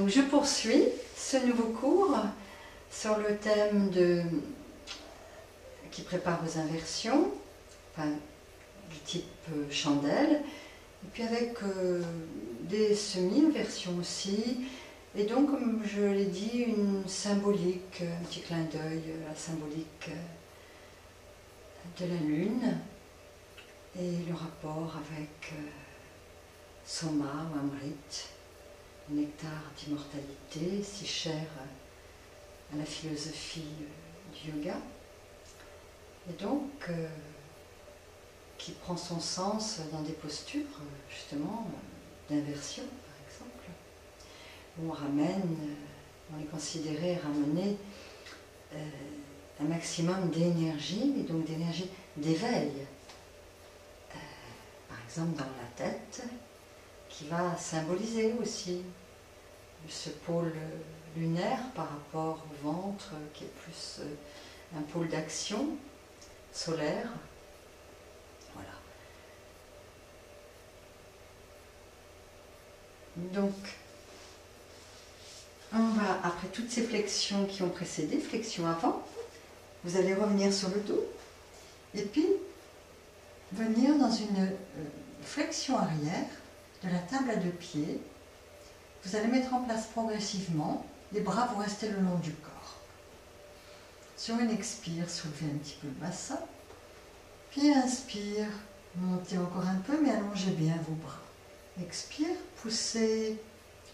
Donc je poursuis ce nouveau cours sur le thème qui prépare vos inversions, enfin, du type chandelle, et puis avec des semi-inversions aussi, et donc comme je l'ai dit, une symbolique, un petit clin d'œil à la symbolique de la Lune, et le rapport avec Soma ou Amrit, le nectar d'immortalité, si cher à la philosophie du yoga, et donc qui prend son sens dans des postures, justement, d'inversion, par exemple, où on ramène, on est considéré ramener un maximum d'énergie, et donc d'énergie d'éveil, par exemple dans la tête, qui va symboliser aussi ce pôle lunaire par rapport au ventre, qui est plus un pôle d'action solaire. Voilà. Donc, on va, après toutes ces flexions qui ont précédé, flexion avant, vous allez revenir sur le dos, et puis venir dans une flexion arrière de la table à deux pieds. Vous allez mettre en place progressivement, les bras vont rester le long du corps. Sur une expire, soulevez un petit peu le bassin, puis inspire, montez encore un peu, mais allongez bien vos bras. Expire, poussez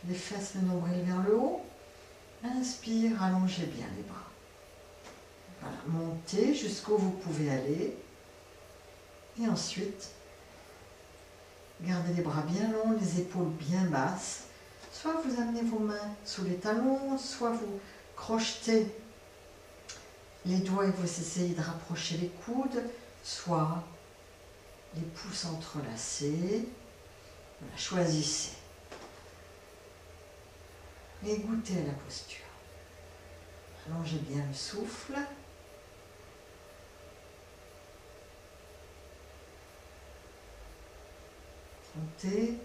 les fesses, le nombril vers le haut. Inspire, allongez bien les bras. Voilà, montez jusqu'où vous pouvez aller. Et ensuite, gardez les bras bien longs, les épaules bien basses. Soit vous amenez vos mains sous les talons, soit vous crochetez les doigts et vous essayez de rapprocher les coudes, soit les pouces entrelacés. Voilà, choisissez. Et goûtez à la posture. Allongez bien le souffle. Sentez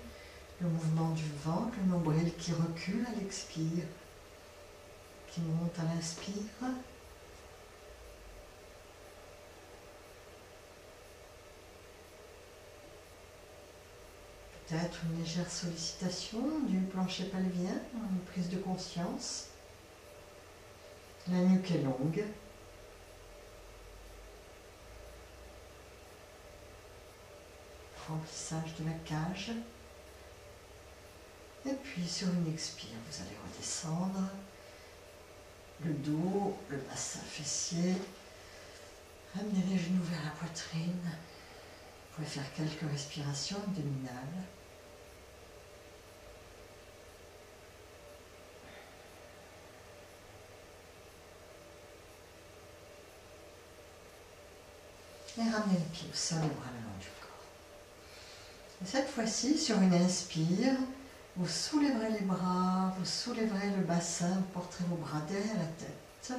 le mouvement du ventre, le nombril qui recule à l'expire, qui monte à l'inspire. Peut-être une légère sollicitation du plancher pelvien, une prise de conscience. La nuque est longue. Remplissage de la cage. Et puis sur une expire, vous allez redescendre le dos, le bassin fessier. Amenez les genoux vers la poitrine. Vous pouvez faire quelques respirations abdominales. Et ramenez les pieds au sol, les bras le long du corps. Et cette fois-ci, sur une inspire, vous soulèverez les bras, vous soulèverez le bassin, vous porterez vos bras derrière la tête.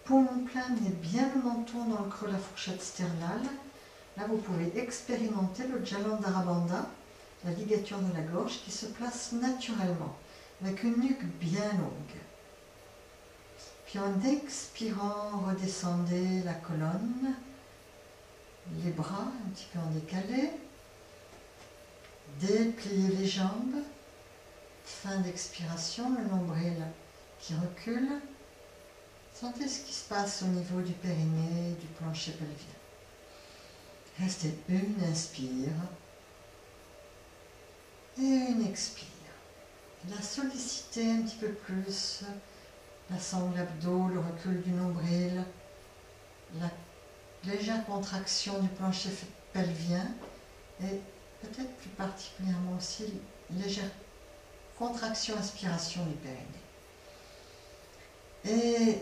Poumon plein, amenez bien le menton dans le creux de la fourchette sternale. Là, vous pouvez expérimenter le Jalandhara-bandha, la ligature de la gorge qui se place naturellement, avec une nuque bien longue. Puis en expirant, redescendez la colonne, les bras un petit peu en décalé, dépliez les jambes, fin d'expiration, le nombril qui recule. Sentez ce qui se passe au niveau du périnée, du plancher pelvien. Restez une inspire et une expire. La sollicitez un petit peu plus, la sangle abdos, le recul du nombril, la légère contraction du plancher pelvien et peut-être plus particulièrement aussi légère contraction, inspiration du périnée. Et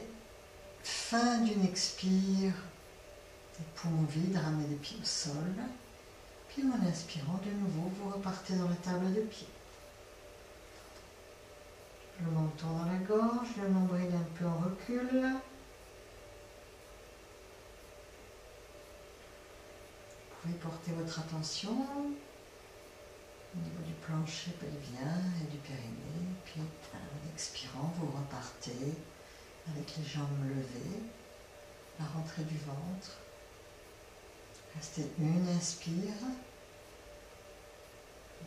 fin d'une expire, les poumons vides, ramenez les pieds au sol. Puis en inspirant de nouveau, vous repartez dans la table de pied. Le menton dans la gorge, le nombril un peu en recul. Vous pouvez porter votre attention au niveau du plancher pelvien et du périnée. Puis en expirant, vous repartez avec les jambes levées, la rentrée du ventre. Restez une inspire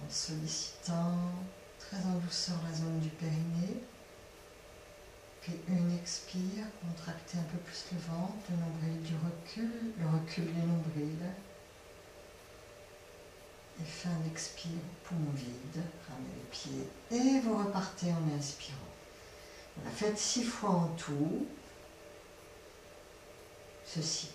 en sollicitant très en douceur la zone du périnée. Puis une expire, contractez un peu plus le ventre, le nombril du recul, le recul du nombril. Et fin d'expire, poumon vide, ramenez les pieds et vous repartez en inspirant. Voilà, faites 6 fois en tout ceci.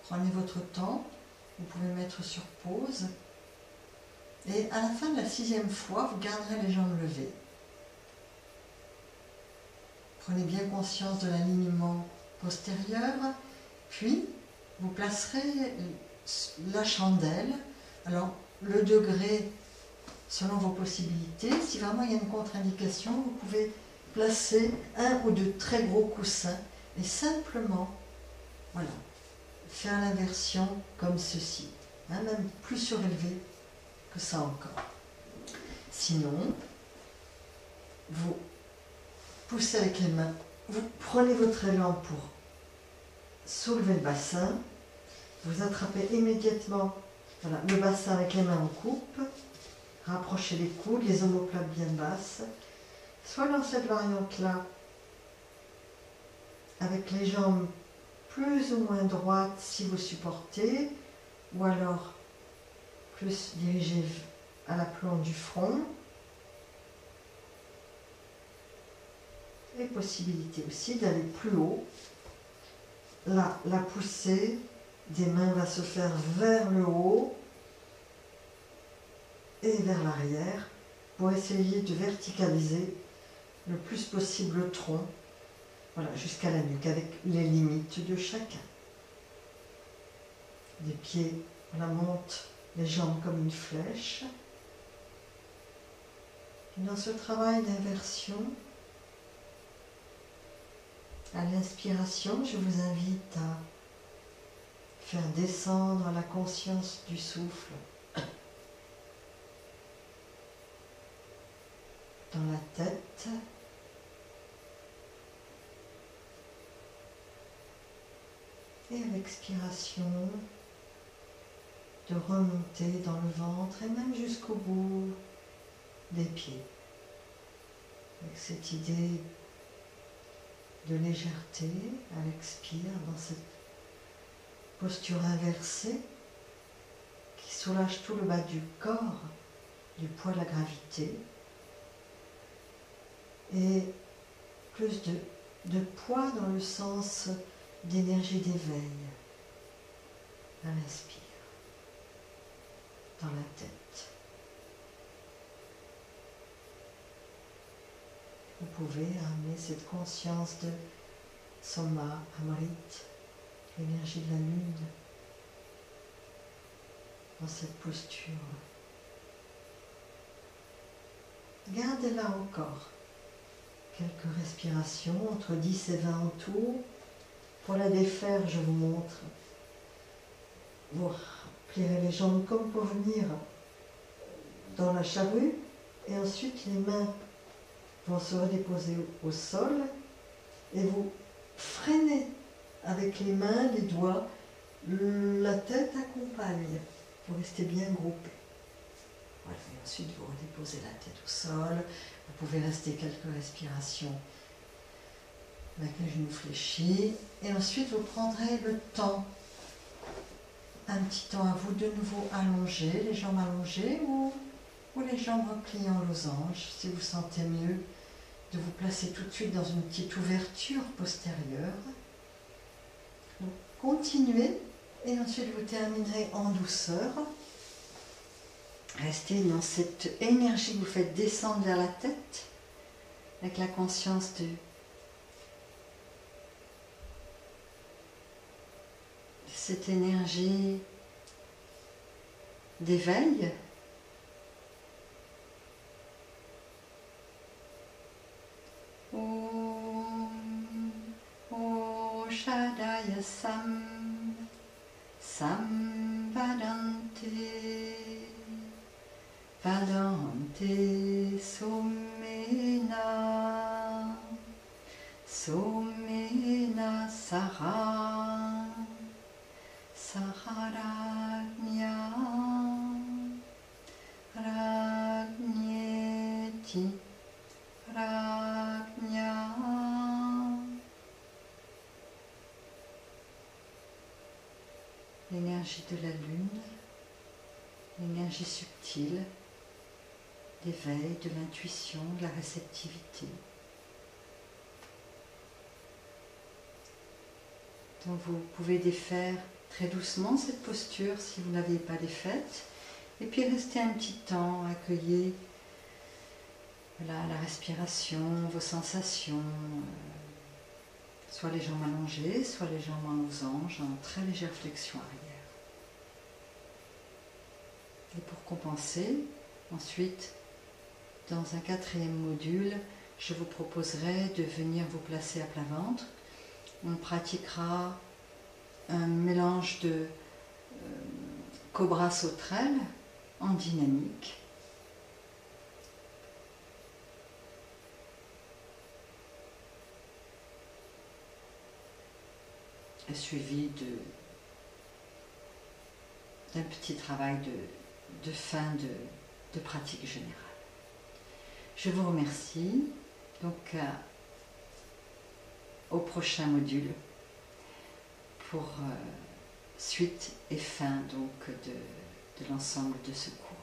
Prenez votre temps, vous pouvez mettre sur pause et à la fin de la 6e fois, vous garderez les jambes levées. Prenez bien conscience de l'alignement postérieur, puis vous placerez la chandelle. Alors, le degré selon vos possibilités, si vraiment il y a une contre-indication, vous pouvez placer un ou deux très gros coussins et simplement, voilà, faire l'inversion comme ceci, hein, même plus surélevé que ça encore. Sinon, vous poussez avec les mains, vous prenez votre élan pour soulever le bassin, vous attrapez immédiatement voilà, le bassin avec les mains en coupe, rapprochez les coudes, les omoplates bien basses, soit dans cette variante-là, avec les jambes plus ou moins droite si vous supportez, ou alors plus dirigé à l'aplomb du front. Et possibilité aussi d'aller plus haut. Là, la poussée des mains va se faire vers le haut et vers l'arrière pour essayer de verticaliser le plus possible le tronc. Voilà, jusqu'à la nuque, avec les limites de chacun. Les pieds, on monte les jambes comme une flèche. Et dans ce travail d'inversion, à l'inspiration, je vous invite à faire descendre la conscience du souffle dans la tête. Et à l'expiration, de remonter dans le ventre et même jusqu'au bout des pieds. Avec cette idée de légèreté à l'expire, dans cette posture inversée qui soulage tout le bas du corps du poids de la gravité et plus de poids dans le sens d'énergie d'éveil à l'inspire, dans la tête. Vous pouvez amener cette conscience de Soma, Amrit, l'énergie de la lune, dans cette posture. Gardez-la encore quelques respirations, entre 10 et 20 en tout. Pour la défaire, je vous montre. Vous plierez les jambes comme pour venir dans la charrue et ensuite les mains vont se redéposer au sol et vous freinez avec les mains, les doigts, la tête accompagne. Vous restez bien groupé. Voilà, et ensuite vous redéposez la tête au sol. Vous pouvez rester quelques respirations avec les genoux fléchis. Et ensuite vous prendrez le temps, un petit temps à vous de nouveau allongés, les jambes allongées ou les jambes repliées en losange, si vous sentez mieux de vous placer tout de suite dans une petite ouverture postérieure. Donc, continuez et ensuite vous terminerez en douceur. Restez dans cette énergie que vous faites descendre vers la tête avec la conscience de cette énergie d'éveil. Oshadaya Vadante Vadante Somena Saharanya Ragnyeti Ragnya. L'énergie de la lune, l'énergie subtile d'éveil, de l'intuition, de la réceptivité. Donc vous pouvez défaire très doucement cette posture si vous n'aviez pas défaite. Et puis restez un petit temps, accueillez voilà, la respiration, vos sensations, soit les jambes allongées, soit les jambes en losange, en très légère flexion arrière. Et pour compenser, ensuite, dans un 4e module, je vous proposerai de venir vous placer à plat ventre. On pratiquera un mélange de cobra sauterelle en dynamique. Suivi d'un petit travail de fin de pratique générale. Je vous remercie. Donc, au prochain module pour suite et fin donc, de l'ensemble de ce cours.